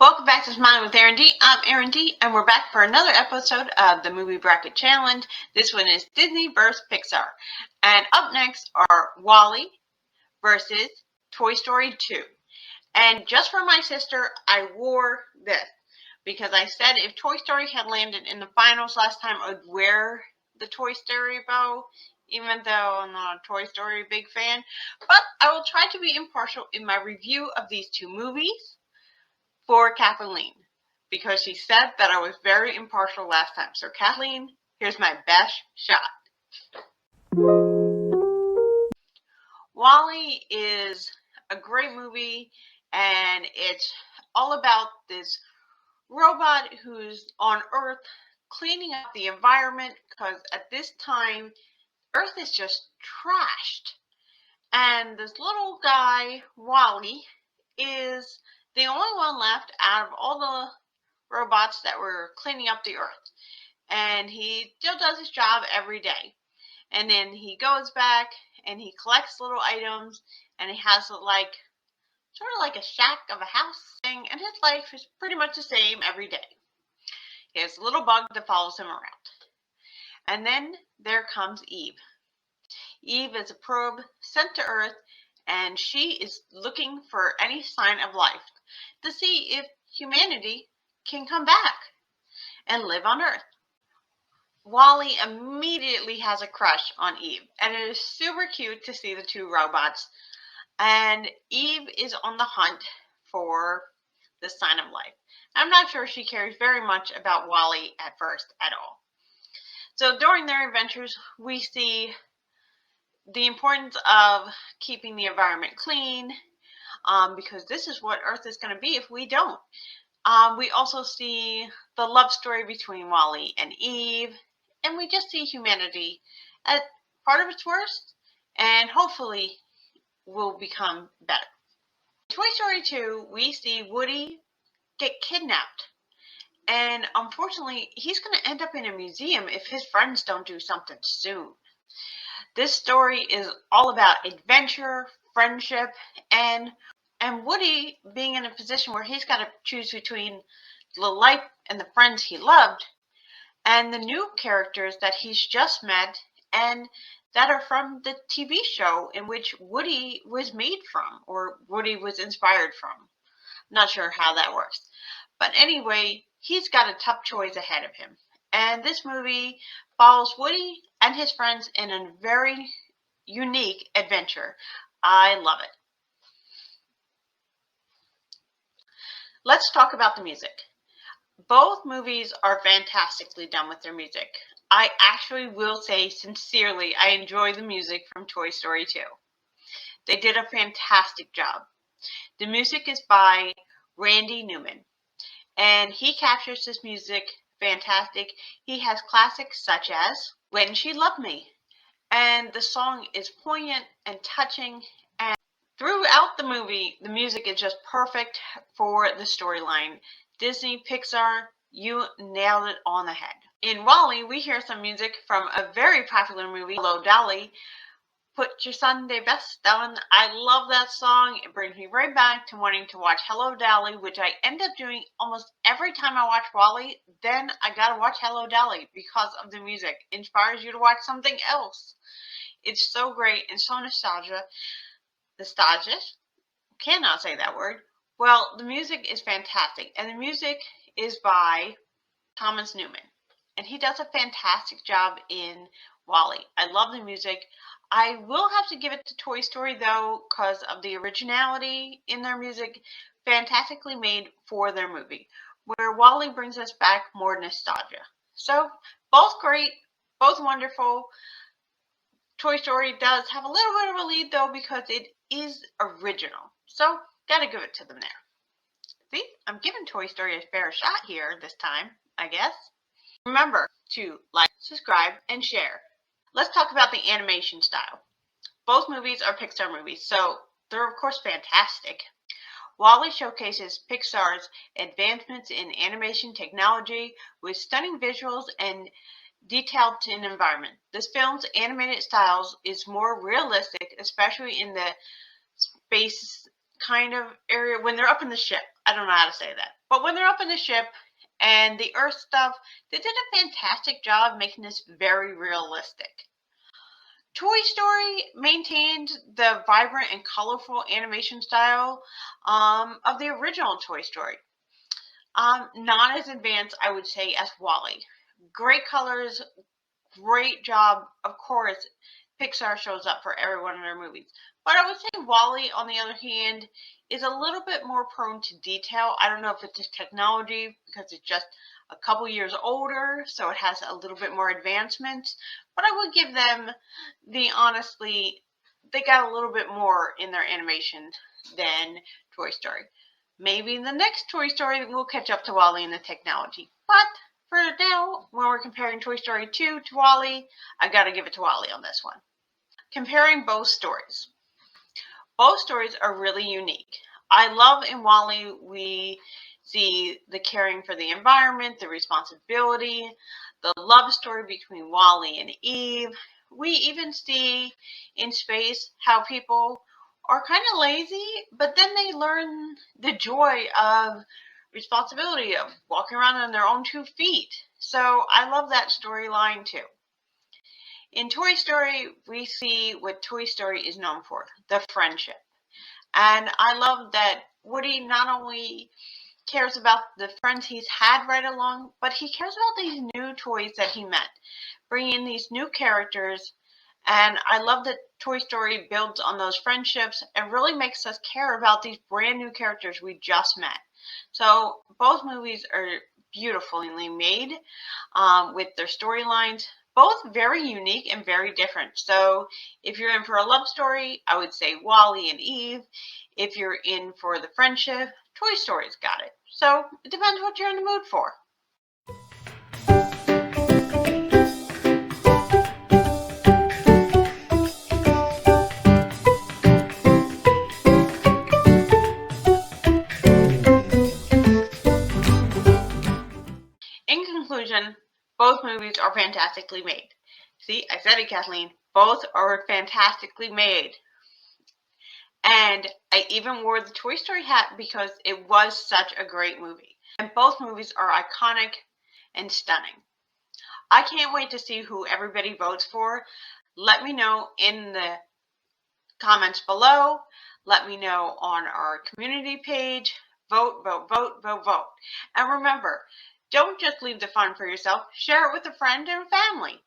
Welcome back to Smiling with Aaron D. I'm Aaron D, and we're back for another episode of the Movie Bracket Challenge. This one is Disney vs. Pixar. And up next are WALL-E versus Toy Story 2. And just for my sister, I wore this because I said if Toy Story had landed in the finals last time, I would wear the Toy Story bow, even though I'm not a Toy Story big fan. But I will try to be impartial in my review of these two movies for Kathleen, because she said that I was very impartial last time. So Kathleen, here's my best shot. WALL-E is a great movie, and it's all about this robot who's on Earth cleaning up the environment, because at this time, Earth is just trashed. And this little guy, WALL-E, is the only one left out of all the robots that were cleaning up the Earth. And he still does his job every day. And then he goes back and he collects little items, and he has sort of like a shack of a house thing, and his life is pretty much the same every day. He has a little bug that follows him around. And then there comes Eve. Eve is a probe sent to Earth, and she is looking for any sign of life to see if humanity can come back and live on Earth. WALL-E immediately has a crush on Eve, and it is super cute to see the two robots. And Eve is on the hunt for the sign of life. I'm not sure she cares very much about WALL-E at first at all. So during their adventures, we see the importance of keeping the environment clean, because this is what Earth is going to be if we don't. We also see the love story between WALL-E and Eve, and we just see humanity at part of its worst, and hopefully will become better. In Toy Story 2, we see Woody get kidnapped, and unfortunately, he's going to end up in a museum if his friends don't do something soon. This story is all about adventure, friendship, and Woody being in a position where he's got to choose between the life and the friends he loved and the new characters that he's just met and that are from the TV show in which Woody was made from, or Woody was inspired from. Not sure how that works. But anyway, he's got a tough choice ahead of him. And this movie follows Woody and his friends in a very unique adventure. I love it. Let's talk about the music. Both movies are fantastically done with their music. I actually will say sincerely I enjoy the music from Toy Story 2. They did a fantastic job. The music is by Randy Newman, and he captures this music fantastic. He has classics such as When She Loved Me, and the song is poignant and touching, and throughout the movie, the music is just perfect for the storyline. Disney, Pixar, you nailed it on the head. In WALL-E, we hear some music from a very popular movie, Hello Dolly, Put Your Sunday Best On. I love that song. It brings me right back to wanting to watch Hello Dolly, which I end up doing almost every time I watch WALL-E. Then I gotta watch Hello Dolly because of the music. It inspires you to watch something else. It's so great and so nostalgic. Cannot say that word. Well, the music is fantastic, and the music is by Thomas Newman, and he does a fantastic job in WALL-E. I love the music. I will have to give it to Toy Story, though, because of the originality in their music, fantastically made for their movie, where WALL-E brings us back more nostalgia. So, both great, both wonderful. Toy Story does have a little bit of a lead, though, because it is original. So, gotta give it to them there. See, I'm giving Toy Story a fair shot here this time, I guess. Remember to like, subscribe, and share. Let's talk about the animation style. Both movies are Pixar movies, so they're of course fantastic. WALL-E showcases Pixar's advancements in animation technology with stunning visuals and detailed in environment. This film's animated styles is more realistic, especially in the space kind of area when they're up in the ship. I don't know how to say that. But when they're up in the ship and the Earth stuff, they did a fantastic job making this very realistic. Toy Story maintained the vibrant and colorful animation style of the original Toy Story. Not as advanced, I would say, as WALL-E. Great colors, great job. Of course, Pixar shows up for every one of their movies. But I would say WALL-E, on the other hand, is a little bit more prone to detail. I don't know if it's just technology because it's just a couple years older, so it has a little bit more advancements. But I would give them honestly, they got a little bit more in their animation than Toy Story. Maybe the next Toy Story will catch up to WALL-E in the technology. But for now, when we're comparing Toy Story 2 to WALL-E, I gotta give it to WALL-E on this one. Comparing both stories. Both stories are really unique. I love in WALL-E we see the caring for the environment, the responsibility, the love story between WALL-E and Eve. We even see in space how people are kind of lazy, but then they learn the joy of responsibility of walking around on their own 2 feet. So I love that storyline too. In Toy Story, we see what Toy Story is known for, the friendship. And I love that Woody not only cares about the friends he's had right along, but he cares about these new toys that he met, bringing in these new characters. And I love that Toy Story builds on those friendships and really makes us care about these brand new characters we just met. So both movies are beautifully made with their storylines, both very unique and very different. So if you're in for a love story, I would say WALL-E and Eve. If you're in for the friendship, Toy Story's got it. So it depends what you're in the mood for. In conclusion, both movies are fantastically made. See, I said it, Kathleen. Both are fantastically made. And I even wore the Toy Story hat because it was such a great movie. And both movies are iconic and stunning. I can't wait to see who everybody votes for. Let me know in the comments below. Let me know on our community page. Vote, vote, vote, vote, vote. And remember, don't just leave the fun for yourself. Share it with a friend and family.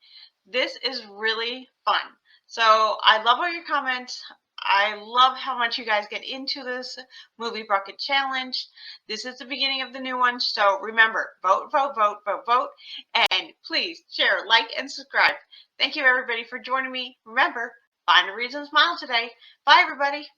This is really fun. So I love all your comments. I love how much you guys get into this movie bracket challenge. This is the beginning of the new one. So remember, vote, vote, vote, vote, vote. And please share, like, and subscribe. Thank you everybody for joining me. Remember, find a reason to smile today. Bye everybody.